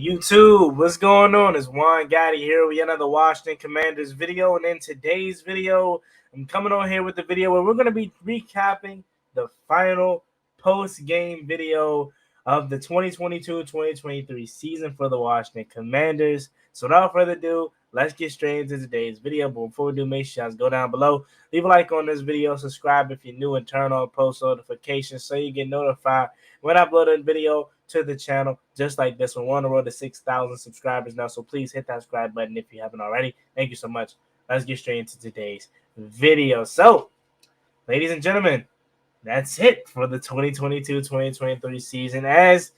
YouTube, what's going on? It's Juan Gotti here with another Washington Commanders video. And in today's video, I'm coming on here with the video where we're going to be recapping the final post-game video of the 2022-2023 season for the Washington Commanders. So without further ado, let's get straight into today's video. But before we do, make sure you guys go down below, leave a like on this video, subscribe if you're new, and turn on post notifications so you get notified when I upload a video to the channel just like this one. We're on the road to 6,000 subscribers now, so please hit that subscribe button if you haven't already. Thank you so much. Let's get straight into today's video. So, ladies and gentlemen, that's it for the 2022-2023 season. As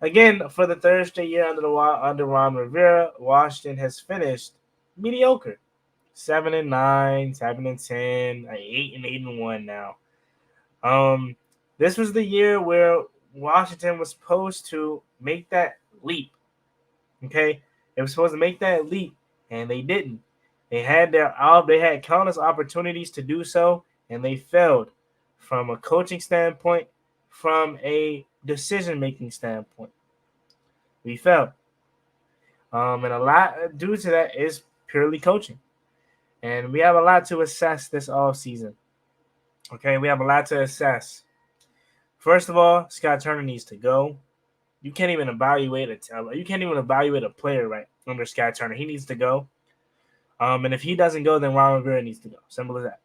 again, for the third straight year under Ron Rivera, Washington has finished mediocre, 7-9, 7-10, 8-1 now. This was the year where Washington was supposed to make that leap. Okay, they were supposed to make that leap, and they didn't. They had countless opportunities to do so, and they failed from a coaching standpoint, from a decision-making standpoint. We failed, and a lot due to that is purely coaching, and we have a lot to assess this offseason. Okay, we have a lot to assess. First of all, Scott Turner needs to go. You can't even evaluate a player right under Scott Turner. He needs to go. And if he doesn't go, then Ron Rivera needs to go. Simple as that.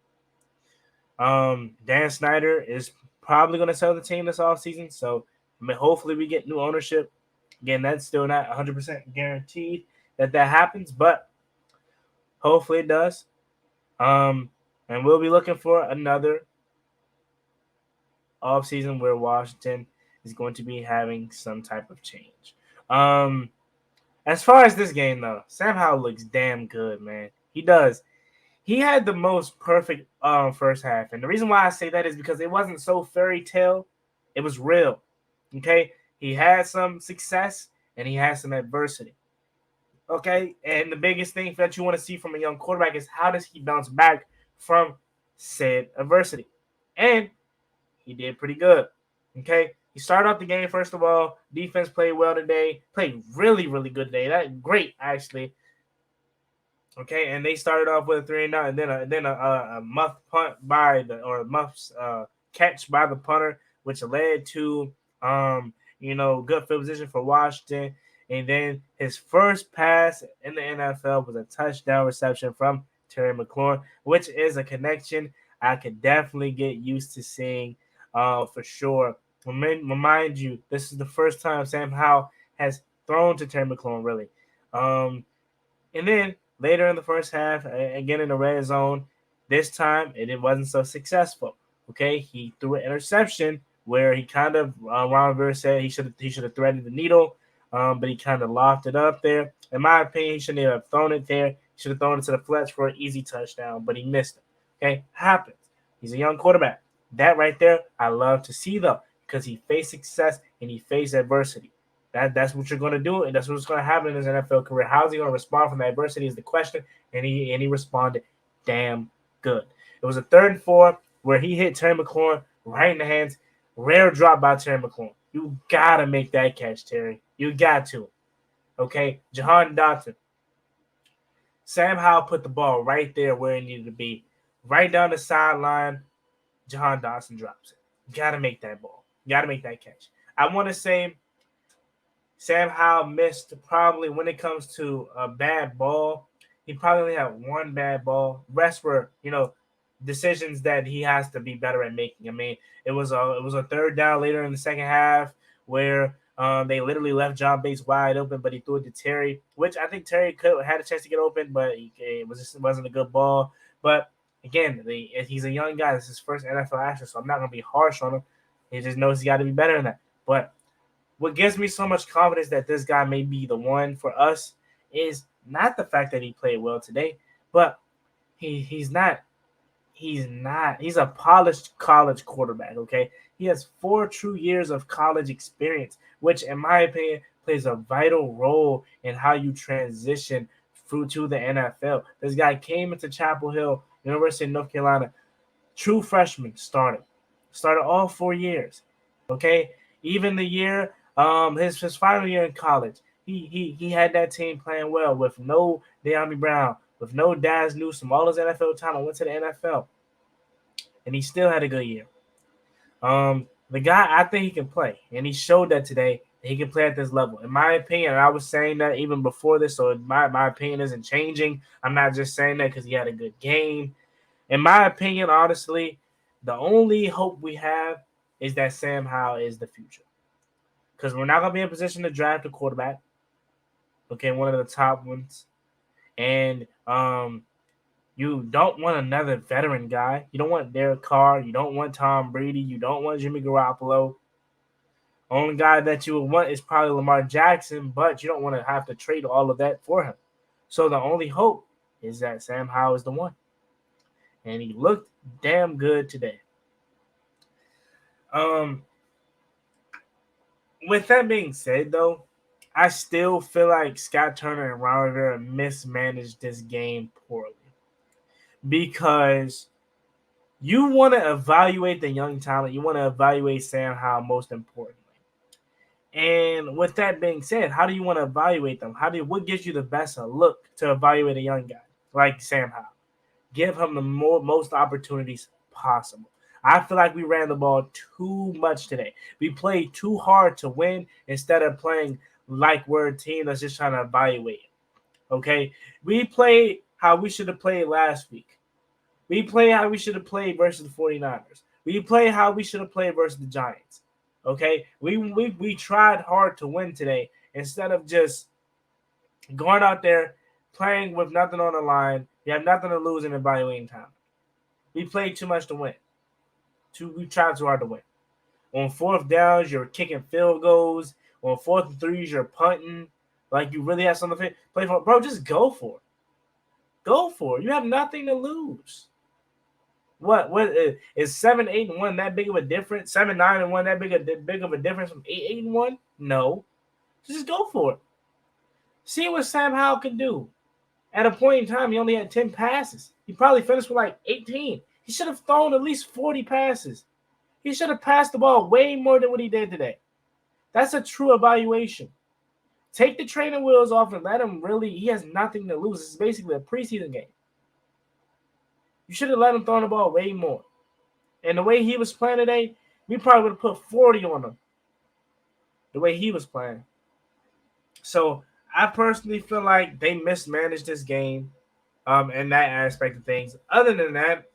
Dan Snyder is probably going to sell the team this offseason. So hopefully we get new ownership. Again, that's still not 100% guaranteed that happens, but hopefully it does. And we'll be looking for another offseason where Washington is going to be having some type of change. As far as this game, though, Sam Howell looks damn good, man. He does. He had the most perfect first half. And the reason why I say that is because it wasn't so fairy tale. It was real. Okay? He had some success and he had some adversity. Okay? And the biggest thing that you want to see from a young quarterback is how does he bounce back from said adversity. And he did pretty good. Okay? He started off the game, first of all. Defense played well today. Played really, really good today. That's great, actually. Okay, and they started off with a 3-and-out, and then a muff punt catch by the punter, which led to good field position for Washington. And then his first pass in the NFL was a touchdown reception from Terry McLaurin, which is a connection I could definitely get used to seeing for sure. Remind you, this is the first time Sam Howell has thrown to Terry McLaurin, really. And then later in the first half, again in the red zone, this time it wasn't so successful. Okay, he threw an interception where he kind of Ron Rivera said he should have threaded the needle, but he kind of loft it up there. In my opinion, he shouldn't have thrown it there. He should have thrown it to the flats for an easy touchdown, but he missed it. Okay, happens. He's a young quarterback. That right there, I love to see though, because he faced success and he faced adversity. That's what you're going to do, and that's what's going to happen in his NFL career. How is he going to respond from the adversity is the question, and he responded damn good. It was a 3rd and 4 where he hit Terry McLaurin right in the hands. Rare drop by Terry McLaurin. You got to make that catch, Terry. You got to. Okay? Jahan Dotson. Sam Howell put the ball right there where it needed to be. Right down the sideline, Jahan Dotson drops it. You got to make that ball. You got to make that catch. I want to say Sam Howell missed probably when it comes to a bad ball. He probably only had one bad ball. Rest were, decisions that he has to be better at making. I mean, it was a 3rd down later in the second half where they literally left John Bates wide open, but he threw it to Terry, which I think Terry had a chance to get open, but it wasn't a good ball. But again, he's a young guy. This is his first NFL action, so I'm not going to be harsh on him. He just knows he got to be better than that. But what gives me so much confidence that this guy may be the one for us is not the fact that he played well today, but he's a polished college quarterback, okay? He has 4 true years of college experience, which in my opinion plays a vital role in how you transition through to the NFL. This guy came into Chapel Hill, University of North Carolina, true freshman, started all 4 years, okay? Even the year, his final year in college, he had that team playing well with no De'Ami Brown, with no Daz Newsome. All his NFL talent went to the NFL, and he still had a good year. The guy, I think he can play, and he showed that today. He can play at this level. In my opinion, and I was saying that even before this, so my opinion isn't changing. I'm not just saying that because he had a good game. In my opinion, honestly, the only hope we have is that Sam Howell is the future. Because we're not going to be in position to draft a quarterback. Okay, one of the top ones. And you don't want another veteran guy. You don't want Derek Carr. You don't want Tom Brady. You don't want Jimmy Garoppolo. Only guy that you would want is probably Lamar Jackson, but you don't want to have to trade all of that for him. So the only hope is that Sam Howell is the one. And he looked damn good today. With that being said, though, I still feel like Scott Turner and Ron Rivera mismanaged this game poorly because you want to evaluate the young talent. You want to evaluate Sam Howell most importantly. And with that being said, how do you want to evaluate them? What gives you the best look to evaluate a young guy like Sam Howell? Give him the most opportunities possible. I feel like we ran the ball too much today. We played too hard to win instead of playing like we're a team that's just trying to evaluate it. Okay? We played how we should have played last week. We played how we should have played versus the 49ers. We played how we should have played versus the Giants. Okay? We tried hard to win today instead of just going out there playing with nothing on the line. You have nothing to lose in evaluating time. We played too much to win. We tried too hard to win. On fourth downs, you're kicking field goals. On fourth and threes, you're punting. Like you really have something to play for. Bro, just go for it. Go for it. You have nothing to lose. What is 7-8-1 that big of a difference? 7-9-1 that big of a difference from 8-8-1? No. Just go for it. See what Sam Howell can do. At a point in time, he only had 10 passes. He probably finished with like 18. He should have thrown at least 40 passes. He should have passed the ball way more than what he did today. That's a true evaluation. Take the training wheels off and let him really – he has nothing to lose. It's basically a preseason game. You should have let him throw the ball way more. And the way he was playing today, we probably would have put 40 on him. The way he was playing. So – I personally feel like they mismanaged this game in that aspect of things. Other than that,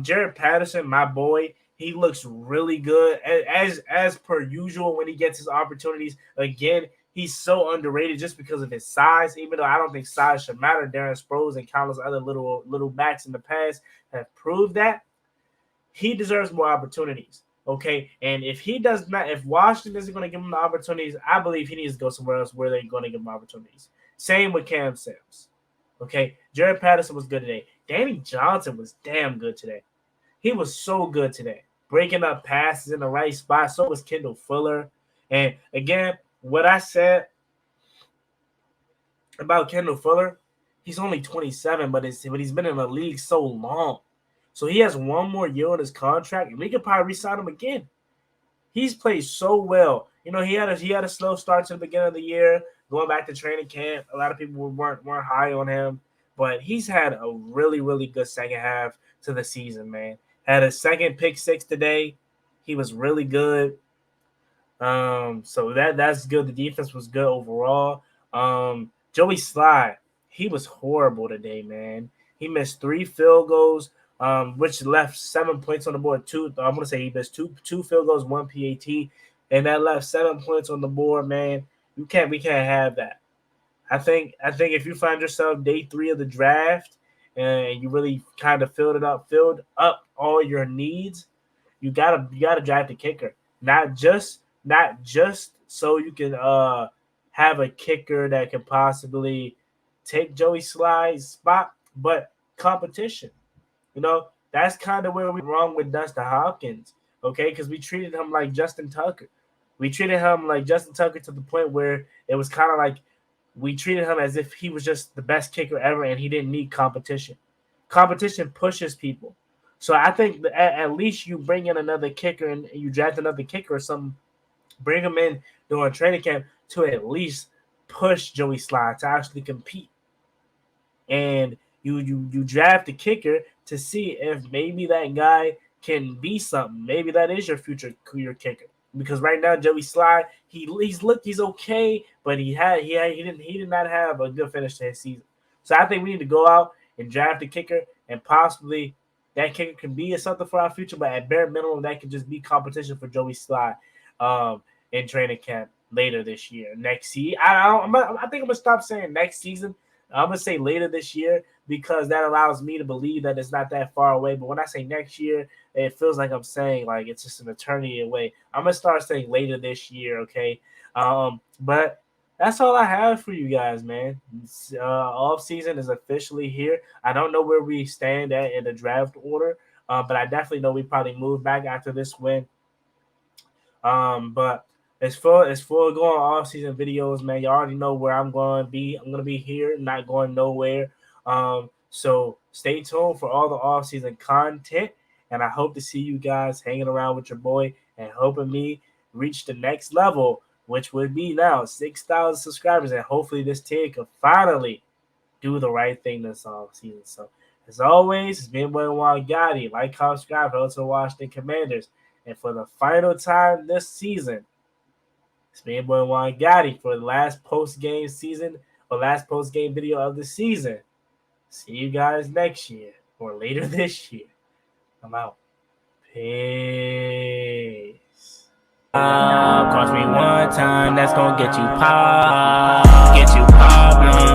Jared Patterson, my boy, he looks really good. As per usual when he gets his opportunities. Again, he's so underrated just because of his size, even though I don't think size should matter. Darren Sproles and countless other little backs in the past have proved that. He deserves more opportunities. Okay, and if Washington isn't going to give him the opportunities, I believe he needs to go somewhere else where they're going to give him opportunities. Same with Cam Sims. Okay, Jared Patterson was good today. Danny Johnson was damn good today. He was so good today. Breaking up passes in the right spot. So was Kendall Fuller. And again, what I said about Kendall Fuller, he's only 27, but he's been in the league so long. So he has one more year on his contract, and we could probably re-sign him again. He's played so well. You know, he had a slow start to the beginning of the year, going back to training camp. A lot of people weren't high on him, but he's had a really, really good second half to the season, man. Had a second pick six today. He was really good. So that's good. The defense was good overall. Joey Sly, he was horrible today, man. He missed 3 field goals. Which left 7 points on the board. I'm gonna say he missed two field goals, 1 PAT, and that left 7 points on the board. Man, we can't have that. I think if you find yourself day 3 of the draft and you really kind of filled up all your needs, you gotta draft a kicker. Not just so you can have a kicker that can possibly take Joey Sly's spot, but competition. You know, that's kind of where we went wrong with Dustin Hopkins, okay? Because we treated him like Justin Tucker. We treated him like Justin Tucker to the point where it was kind of like we treated him as if he was just the best kicker ever and he didn't need competition. Competition pushes people. So I think that at least you bring in another kicker and you draft another kicker or something, bring him in during training camp to at least push Joey Slye to actually compete. And you draft a kicker to see if maybe that guy can be something. Maybe that is your future career kicker. Because right now Joey Slye, he's okay, but he did not have a good finish to his season. So I think we need to go out and draft a kicker, and possibly that kicker can be something for our future. But at bare minimum, that could just be competition for Joey Slye in training camp later this year. Next season, I think I'm gonna stop saying next season. I'm gonna say later this year because that allows me to believe that it's not that far away. But when I say next year, it feels like I'm saying like it's just an eternity away. I'm gonna start saying later this year, okay? But that's all I have for you guys, man. Off season is officially here. I don't know where we stand at in the draft order, but I definitely know we probably move back after this win. But as for going off season videos, man, you already know where I'm going to be. I'm gonna be here, not going nowhere. So stay tuned for all the off season content, and I hope to see you guys hanging around with your boy and helping me reach the next level, which would be now 6,000 subscribers, and hopefully this team can finally do the right thing this off season. So as always, it's been Juan Gotti. Like, comment, subscribe, also Washington Commanders. And for the final time this season, it's me and boy Juan Gotti for the last post-game season or last post-game video of the season. See you guys next year or later this year. I'm out. Peace. Cross me one time, that's gonna get you pop. Get you poppin'.